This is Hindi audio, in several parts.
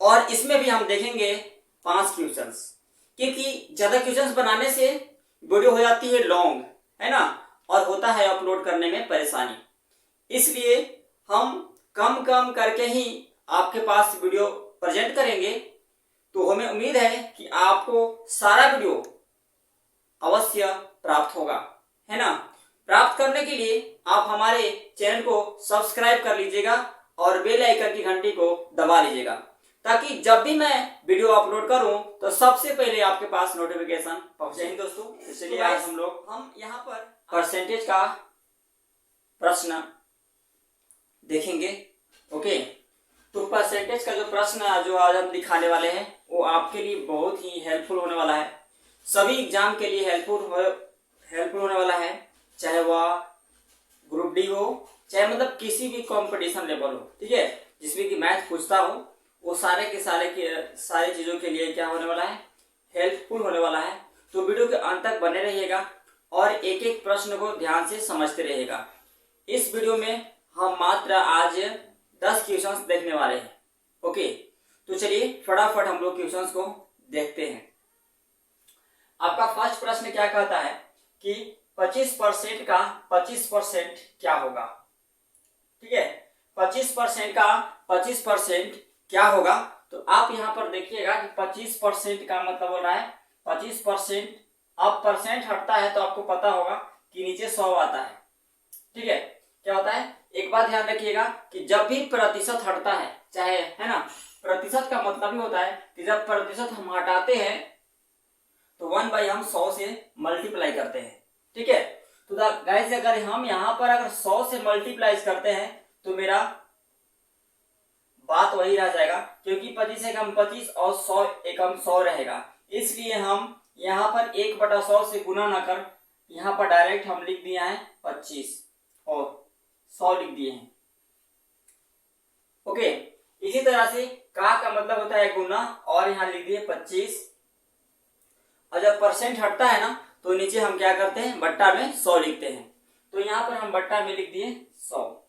और इसमें भी हम देखेंगे 5 क्वेश्चंस, क्योंकि ज्यादा क्वेश्चंस बनाने से वीडियो हो जाती है लॉन्ग, है ना, और होता है अपलोड करने में परेशानी। इसलिए हम कम कम करके ही आपके पास वीडियो प्रेजेंट करेंगे। तो हमें उम्मीद है कि आपको सारा वीडियो अवश्य प्राप्त होगा, है ना। प्राप्त करने के लिए आप हमारे चैनल को सब्सक्राइब कर लीजिएगा और बेल आइकन की घंटी को दबा लीजिएगा, ताकि जब भी मैं वीडियो अपलोड करूं तो सबसे पहले आपके पास नोटिफिकेशन पहुंचे। दोस्तों, इसलिए आज हम यहाँ पर परसेंटेज का प्रश्न देखेंगे। ओके, तो परसेंटेज का जो प्रश्न जो आज हम दिखाने वाले हैं वो आपके लिए बहुत ही हेल्पफुल होने वाला है। सभी एग्जाम के लिए हेल्पफुल होने वाला है, चाहे वह ग्रुप डी हो, चाहे मतलब किसी भी कंपटीशन लेवल हो, ठीक है, जिसमें कि मैथ पूछता हो, वो सारे चीजों के लिए क्या होने वाला है, हेल्पफुल होने वाला है। तो वीडियो के अंत तक बने रहिएगा और एक एक प्रश्न को ध्यान से समझते रहिएगा। इस वीडियो में हम मात्र आज 10 क्वेश्चंस देखने वाले हैं। ओके, तो चलिए फटाफट हम लोग क्वेश्चंस को देखते हैं। आपका फर्स्ट प्रश्न क्या कहता है कि 25% का 25% क्या होगा। ठीक है, 25% का 25% क्या होगा। तो आप यहाँ पर देखिएगा कि 25% का मतलब हो रहा है 25%। अब परसेंट हटता है तो आपको पता होगा कि नीचे 100 आता है। ठीक है, क्या होता है, एक बात ध्यान रखिएगा कि जब भी प्रतिशत हटता है, चाहे, है ना, प्रतिशत का मतलब ही होता है कि जब प्रतिशत हम हटाते हैं तो 1/, हम 100 से मल्टीप्लाई करते हैं। ठीक है, तो गाइस अगर हम यहाँ पर अगर 100 से मल्टीप्लाई करते हैं तो मेरा बात वही रह जाएगा, क्योंकि 25 एकम 25 और 100 एकम 100 रहेगा। इसलिए हम यहाँ पर 1/100 से गुना न कर यहाँ पर डायरेक्ट हम लिख दिया है 25 और 100 लिख दिए हैं। ओके, इसी तरह से का मतलब होता है गुना, और यहाँ लिख दिए 25, और जब परसेंट हटता है ना तो नीचे हम क्या करते हैं, बट्टा में 100 लिखते हैं। तो यहाँ पर हम बट्टा में लिख दिए 100।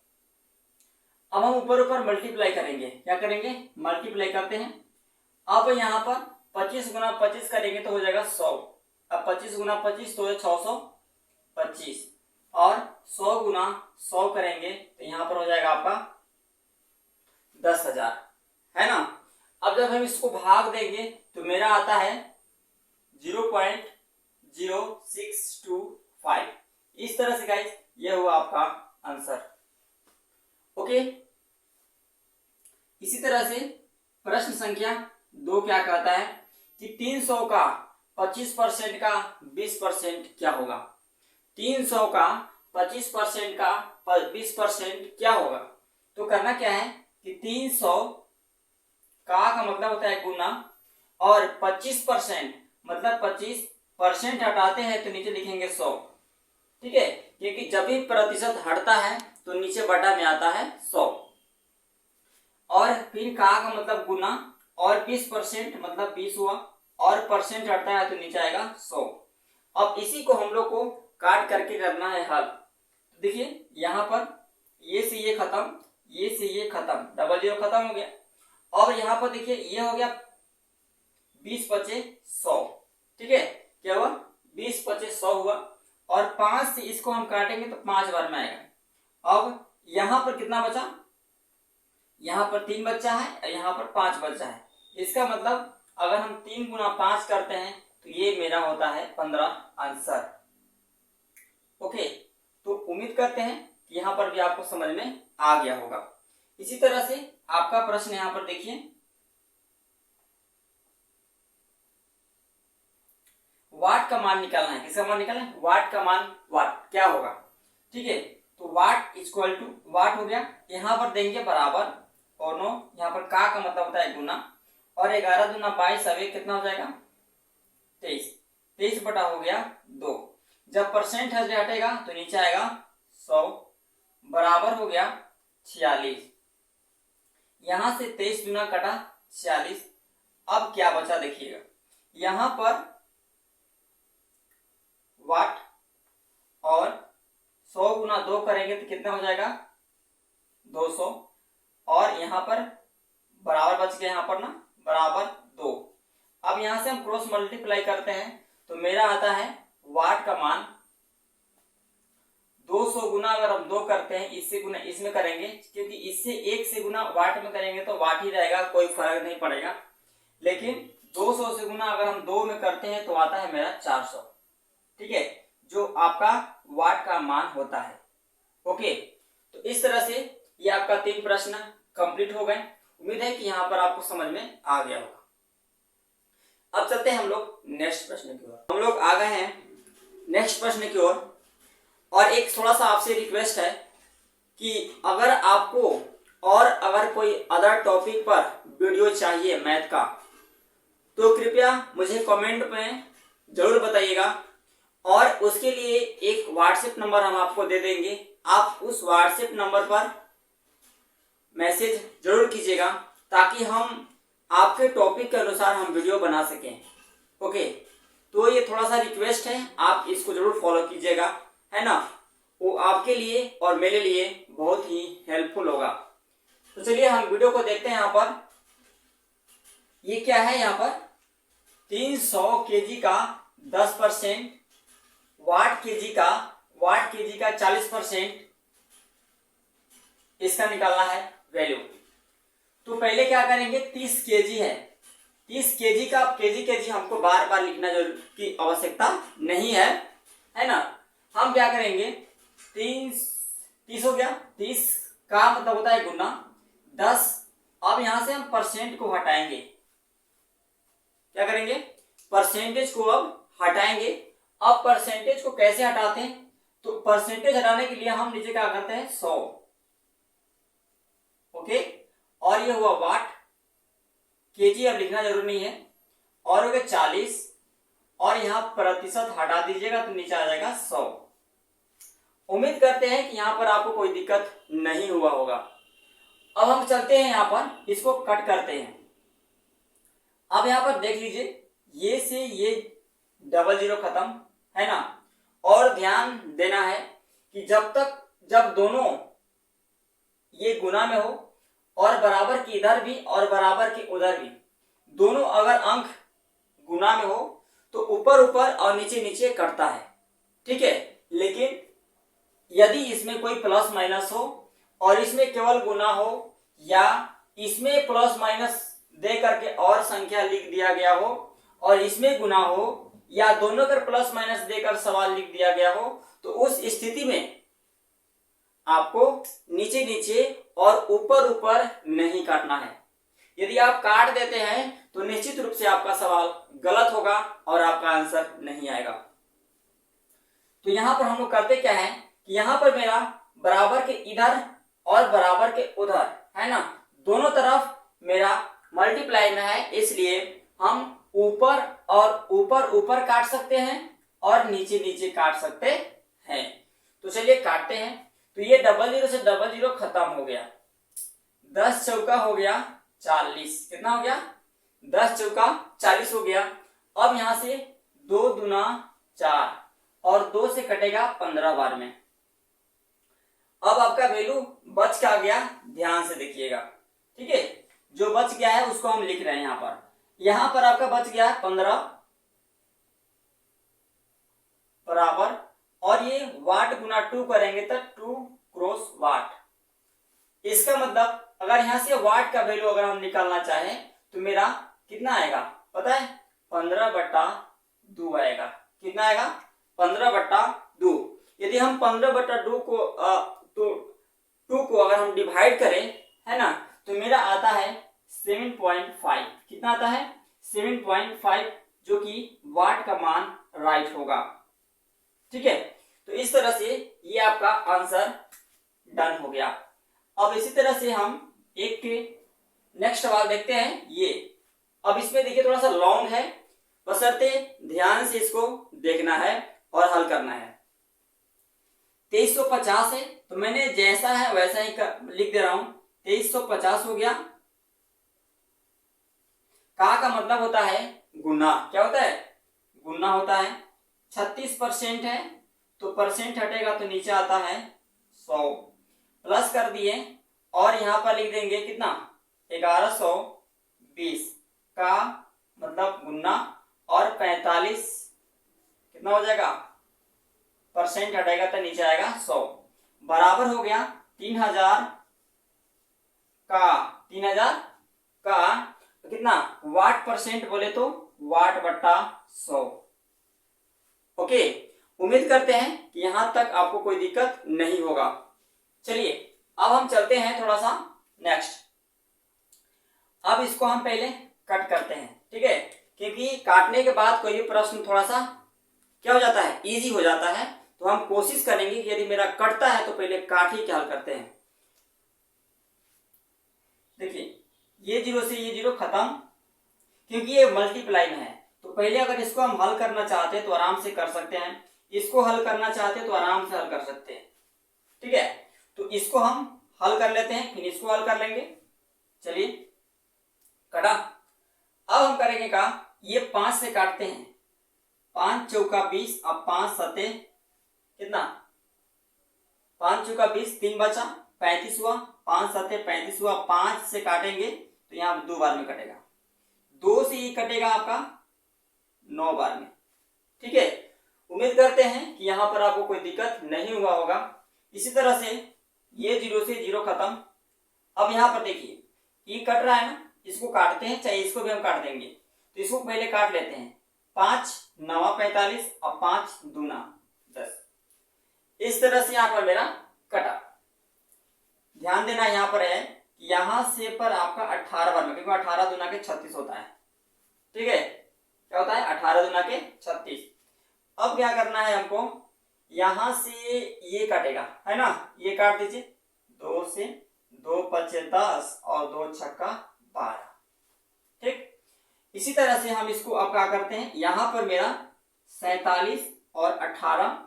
अब हम ऊपर ऊपर मल्टीप्लाई करेंगे, क्या करेंगे, मल्टीप्लाई करते हैं। अब यहाँ पर 25 गुना 25 करेंगे तो हो जाएगा 100। अब 25 गुना 25 तो 625, और 100 गुना 100 करेंगे तो यहाँ पर हो जाएगा आपका 10,000, है ना। अब जब हम इसको भाग देंगे तो मेरा आता है 0.0625। इस तरह से गाइस ये हुआ आपका आंसर। ओके, इसी तरह से प्रश्न संख्या 2 क्या कहता है कि 300 का 25% का 20% क्या होगा। 300 का 25% का 20% क्या होगा। तो करना क्या है कि 300 का मतलब होता है गुना, और 25% मतलब 25% हटाते हैं तो नीचे लिखेंगे 100। ठीक है, क्योंकि जब भी प्रतिशत हटता है तो नीचे बटा में आता है 100, और फिर का मतलब गुना, और 20% मतलब 20 हुआ, और परसेंट हटता है तो नीचे आएगा 100। अब इसी को हम लोग को काट करके करना है हल। देखिए यहाँ पर ये से ये खत्म, ये से ये खत्म, डबल जीरो खत्म हो गया। अब यहाँ पर देखिए ये हो गया 20 बचे 100। ठीक है, क्या हुआ, 20 बचे 100 हुआ, और 5 से इसको हम काटेंगे तो 5 बार में आएगा। अब यहाँ पर कितना बचा, यहाँ पर 3 बच्चा है और यहाँ पर 5 बच्चा है। इसका मतलब अगर हम 3 गुना 5 करते हैं तो ये मेरा होता है 15 आंसर। ओके, तो उम्मीद करते हैं कि यहाँ पर भी आपको समझ में आ गया होगा। इसी तरह से आपका प्रश्न यहाँ पर देखिए, वाट का मान निकालना है। किसका मान निकालना है, वाट का मान, वाट क्या होगा। ठीक है, तो वाट इक्वल टू वाट हो गया, यहाँ पर देंगे बराबर, और नो यहाँ पर का मतलब होता है गुना, और 11 दूना 22, अब कितना हो जाएगा 23, 23 बटा हो गया 2। जब परसेंट हटेगा तो नीचे आएगा 100, बराबर हो गया 46। यहां से 23 दूना कटा 46। अब क्या बचा देखिएगा, यहां पर वाट, और 100 गुना 2 करेंगे तो कितना हो जाएगा 200, और यहाँ पर बराबर बच गया यहाँ पर ना, बराबर 2। अब यहां से हम क्रॉस मल्टीप्लाई करते हैं तो मेरा आता है वाट का मान 200 गुना, अगर हम 2 करते हैं इससे गुना इसमें करेंगे, क्योंकि इससे 1 से गुना वाट में करेंगे तो वाट ही रहेगा, कोई फर्क नहीं पड़ेगा। लेकिन 200 से गुना अगर हम 2 में करते हैं तो आता है मेरा 400, ठीक है, जो आपका वाट का मान होता है। ओके, तो इस तरह से ये आपका 3 प्रश्न कंप्लीट हो गए। उम्मीद है कि यहाँ पर आपको समझ में आ गया होगा। अब चलते हैं हम लोग नेक्स्ट प्रश्न की ओर। हम लोग आ गए हैं नेक्स्ट प्रश्न की ओर, और एक थोड़ा सा आपसे रिक्वेस्ट है कि अगर आपको और अगर कोई अदर टॉपिक पर वीडियो चाहिए मैथ का, तो कृपया मुझे कमेंट में जरूर बताइएगा, और उसके लिए एक व्हाट्सएप नंबर हम आपको दे देंगे। आप उस व्हाट्सएप नंबर पर मैसेज जरूर कीजिएगा ताकि हम आपके टॉपिक के अनुसार हम वीडियो बना सकें। ओके, तो ये थोड़ा सा रिक्वेस्ट है, आप इसको जरूर फॉलो कीजिएगा, है ना, वो आपके लिए और मेरे लिए बहुत ही हेल्पफुल होगा। तो चलिए हम वीडियो को देखते हैं। यहाँ पर ये क्या है, यहाँ पर 300 केजी का 10%, वाट केजी का 40%, इसका निकालना है वैल्यू। तो पहले क्या करेंगे, 30 केजी है, 30 केजी का केजी हमको बार बार लिखना की आवश्यकता नहीं है ना। हम क्या करेंगे, 30 हो गया, 30 का मतलब होता है गुना 10। अब यहां से हम परसेंट को हटाएंगे, क्या करेंगे, परसेंटेज को अब हटाएंगे। अब परसेंटेज को कैसे हटाते हैं, तो परसेंटेज हटाने के लिए हम नीचे क्या करते हैं 100, ओके, और ये हुआ वाट, केजी अब लिखना जरूरी नहीं है, और हो गया 40, और यहां प्रतिशत हटा दीजिएगा तो नीचे आ जाएगा 100। उम्मीद करते हैं कि यहां पर आपको कोई दिक्कत नहीं हुआ होगा। अब हम चलते हैं यहां पर, इसको कट करते हैं। अब यहां पर देख लीजिए, ये से ये 00 खत्म है ना, और ध्यान देना है कि जब दोनों ये गुना में हो, और बराबर की इधर भी और बराबर की उधर भी, दोनों अगर अंक गुना में हो तो ऊपर ऊपर और नीचे नीचे कटता है, ठीक है। लेकिन यदि इसमें कोई प्लस माइनस हो और इसमें केवल गुना हो, या इसमें प्लस माइनस दे करके और संख्या लिख दिया गया हो और इसमें गुना हो, या दोनों कर प्लस माइनस देकर सवाल लिख दिया गया हो, तो उस स्थिति में आपको नीचे नीचे और ऊपर ऊपर नहीं काटना है। यदि आप काट देते हैं तो निश्चित रूप से आपका सवाल गलत होगा और आपका आंसर नहीं आएगा। तो यहां पर हम लोग करते क्या है कि यहां पर मेरा बराबर के इधर और बराबर के उधर है ना, दोनों तरफ मेरा मल्टीप्लाई में है, इसलिए हम ऊपर और ऊपर काट सकते हैं और नीचे नीचे काट सकते हैं। तो चलिए काटते हैं। तो ये 00 से 00 खत्म हो गया, 10 चौका हो गया 40, कितना हो गया, 10 चौका 40 हो गया। अब यहां से 2 दूना 4 और 2 से कटेगा 15 बार में। अब आपका वैल्यू बच क्या गया, ध्यान से देखिएगा, ठीक है। जो बच गया है उसको हम लिख रहे हैं यहां पर आपका बच गया 15 बराबर, और ये वाट गुना 2 करेंगे तो 2 क्रॉस वाट। इसका मतलब अगर यहां से वाट का वैल्यू अगर हम निकालना चाहें तो मेरा कितना आएगा पता है, 15/2 आएगा। कितना आएगा, 15/2। यदि हम 15/2 को अगर हम डिवाइड करें, है ना, तो मेरा आता है 7.5। कितना आता है, 7.5, जो कि वाट का मान राइट होगा, ठीक है। तो इस तरह से ये आपका आंसर डन हो गया। अब इसी तरह से हम एक नेक्स्ट सवाल देखते हैं। ये अब इसमें देखिए थोड़ा सा लॉन्ग है, बशर्ते ध्यान से इसको देखना है और हल करना है। 2350 है, तो मैंने जैसा है वैसा ही लिख दे रहा हूं। 2350 हो गया। का मतलब होता है गुना, क्या होता है, गुना होता है। 36% है तो परसेंट हटेगा तो नीचे आता है 100, प्लस कर दिए और यहां पर लिख देंगे कितना 1120 का मतलब गुना और 45 कितना हो जाएगा परसेंट हटेगा तो नीचे आएगा 100 बराबर हो गया 3000 का कितना वाट परसेंट बोले तो वाट बट्टा 100। ओके, उम्मीद करते हैं कि यहां तक आपको कोई दिक्कत नहीं होगा। चलिए अब हम चलते हैं थोड़ा सा नेक्स्ट। अब इसको हम पहले कट करते हैं, ठीक है, क्योंकि काटने के बाद कोई भी प्रश्न थोड़ा सा क्या हो जाता है इजी हो जाता है। तो हम कोशिश करेंगे कि यदि मेरा कटता है तो पहले काट ही क्या हल करते हैं। देखिए ये जीरो से ये जीरो खत्म, क्योंकि ये मल्टीप्लाई में है तो पहले अगर इसको हम हल करना चाहते हैं तो आराम से कर सकते हैं, इसको हल करना चाहते हैं तो आराम से हल कर सकते हैं, ठीक है। तो इसको हम हल कर लेते हैं फिर इसको हल कर लेंगे। चलिए कटा। अब हम करेंगे क्या, ये 5 से काटते हैं, 5 चौका 20, अब 5 सते कितना 5 चौका 20, 3 बचा 35 हुआ, 5 सते 35 हुआ, 5 से काटेंगे तो यहाँ 2 बार में कटेगा, 2 से ये कटेगा आपका 9 बार में, ठीक है। उम्मीद करते हैं कि यहाँ पर आपको कोई दिक्कत नहीं हुआ होगा। इसी तरह से ये जीरो से जीरो खत्म। अब यहाँ पर देखिए ये कट रहा है ना, इसको काटते हैं, चाहे इसको भी हम काट देंगे तो इसको पहले काट लेते हैं। 5 9 45 और 5 दूना 10। इस तरह से यहाँ पर मेरा कटा। ध्यान देना यहाँ पर है कि यहां से पर आपका 18 बार में, क्योंकि 18 दूना के 36 होता है, ठीक है। क्या होता है 18 दूना के 36। अब क्या करना है हमको, यहां से ये काटेगा है ना, ये काट दीजिए, 2 से 2 पचे 10 और 2 छक्का 12, ठीक। इसी तरह से हम इसको अब क्या करते हैं, यहां पर मेरा 47 और 18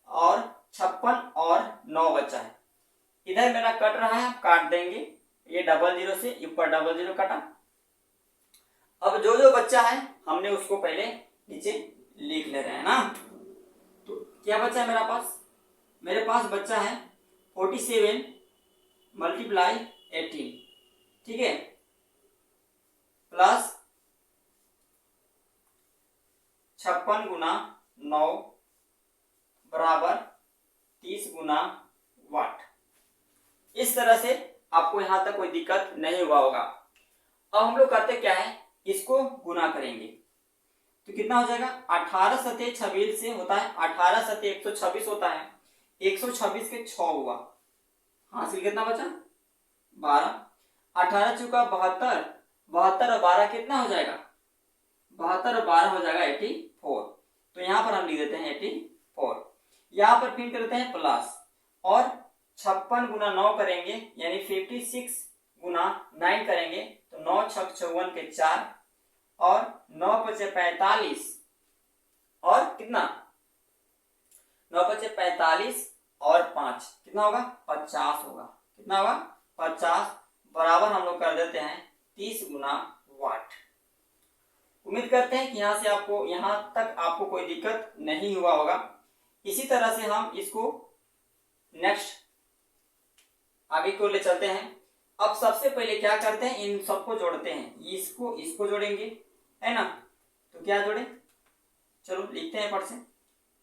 और 56 और 9 बचा है, इधर मेरा कट रहा है, काट देंगे, ये डबल जीरो से ऊपर डबल जीरो कटा। अब जो जो बच्चा है हमने उसको पहले नीचे लिख ले रहे हैं ना। तो क्या बचा है मेरा पास, मेरे पास बच्चा है 47 मल्टीप्लाई 18, ठीक है, प्लस 56 गुना 9 बराबर 30 गुना वाट। इस तरह से आपको यहां तक कोई दिक्कत नहीं हुआ होगा। अब हम लोग करते क्या है, इसको गुना करेंगे तो कितना हो जाएगा, 18 सते 26 से होता है, 18 सते 126 होता है, 126 के 6 हुआ, हासिल कितना बचा 12, 18 चौका 72, 72 और 12 कितना हो जाएगा 72 और 12 हो जाएगा 84। तो यहाँ पर हम लिख देते हैं 84, यहाँ पर फिर करते हैं प्लस और 56 गुना 9 करेंगे यानी 56 गुना 9 करेंगे तो 9 छक 54 के 4 और 9 पचे 45 और कितना 9 पचे 45 और 5 कितना होगा 50 होगा, कितना होगा 50 बराबर हम लोग कर देते हैं 30 गुना वाट। उम्मीद करते हैं कि यहाँ से आपको यहाँ तक आपको कोई दिक्कत नहीं हुआ होगा। इसी तरह से हम इसको नेक्स्ट आगे को ले चलते हैं। अब सबसे पहले क्या करते हैं, इन सबको जोड़ते हैं, इसको जोड़ेंगे है ना, तो क्या जोड़े, चलो लिखते हैं फट से,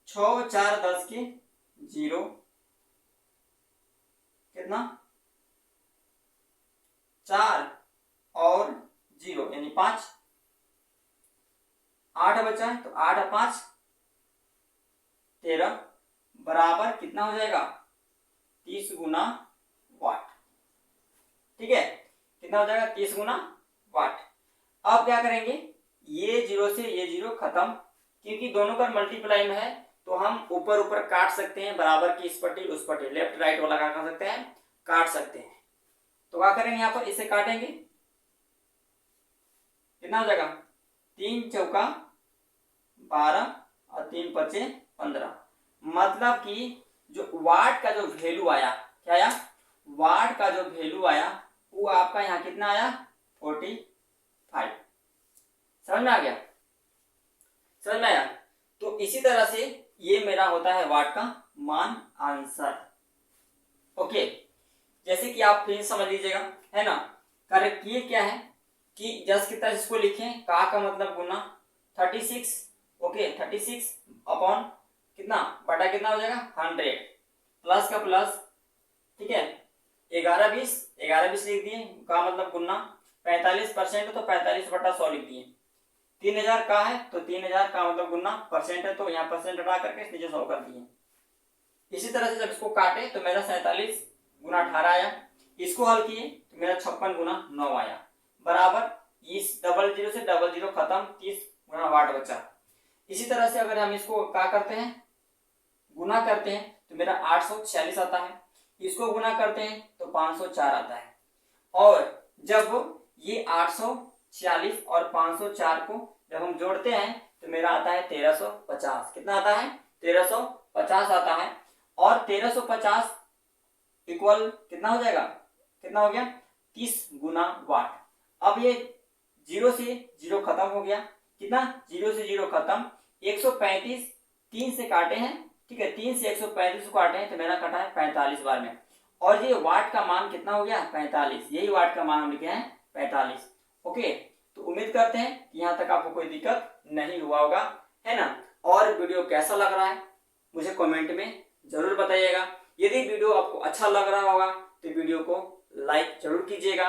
6 4 10 के 0 कितना 4 और 0 यानी 5, 8 बचा है तो 8 और 5 13 बराबर कितना हो जाएगा 30 गुना वाट, ठीक है, कितना हो जाएगा 30 गुना वाट। अब क्या करेंगे, ये जीरो से ये जीरो खत्म, क्योंकि दोनों का मल्टीप्लाई में है तो हम ऊपर ऊपर काट सकते हैं, बराबर की इस पट्टी उस पट्टी, लेफ्ट राइट वाला क्या कर सकते हैं काट सकते हैं। तो क्या करेंगे, यहाँ पर इसे काटेंगे, कितना हो जाएगा 3 चौका 12 और 3 पचे 15, मतलब कि जो वाट का जो वैल्यू आया, क्या आया वाट का जो वैल्यू आया वो आपका यहाँ कितना आया 45। समझ में आ गया, समझ में आया। तो इसी तरह से ये मेरा होता है वाट का मान आंसर। ओके, जैसे कि आप फिर समझ लीजिएगा है ना, कार्य किए क्या है कि जस्ट कितना इसको लिखें, का मतलब गुना 36, ओके 36 अपॉन कितना बटा कितना हो जाएगा 100, प्लस का प्लस, ठीक है 11 20 लिख दिए, का मतलब गुना 45% तो 45 बटा 100 लिख दिए। 3000 का है तो 3000 का मतलब गुना परसेंट है तो यहाँ परसेंट हटा करके नीचे 100 कर दिए। इसी तरह से जब इसको काटे तो मेरा 47 गुना 18 आया, इसको हल किए तो मेरा 56 गुना 9 आया, बराबर इस डबल जीरो से डबल जीरो खत्म, 30 गुना वाट बचा। इसी तरह से अगर हम इसको क्या करते हैं गुना करते हैं तो मेरा 846 आता है, इसको गुना करते हैं तो 504 आता है, और जब ये 846 और 504 को जब हम जोड़ते हैं तो मेरा आता है 1350। कितना आता है 1350 आता है, और 1350 इक्वल कितना हो जाएगा, कितना हो गया 30 गुना वाट। अब ये जीरो से जीरो खत्म हो गया, कितना जीरो से जीरो खत्म, 135 3 से काटे हैं, ठीक है 3 से 135 को काटे हैं तो मेरा कटा है 45 बार में, और ये वाट का मान कितना हो गया 45, यही वाट का मान हम लिखे हैं 45। ओके, तो उम्मीद करते हैं कि यहाँ तक आपको कोई दिक्कत नहीं हुआ होगा, है ना। और वीडियो कैसा लग रहा है मुझे कमेंट में जरूर बताइएगा। यदि वीडियो आपको अच्छा लग रहा होगा तो वीडियो को लाइक जरूर कीजिएगा,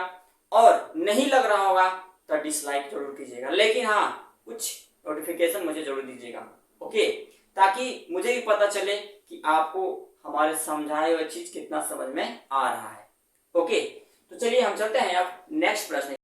और नहीं लग रहा होगा तो डिसलाइक जरूर कीजिएगा, लेकिन हाँ कुछ नोटिफिकेशन मुझे जरूर दीजिएगा, ओके, ताकि मुझे भी पता चले कि आपको हमारे समझाए हुए चीज कितना समझ में आ रहा है। ओके, तो चलिए हम चलते हैं अब नेक्स्ट प्रश्न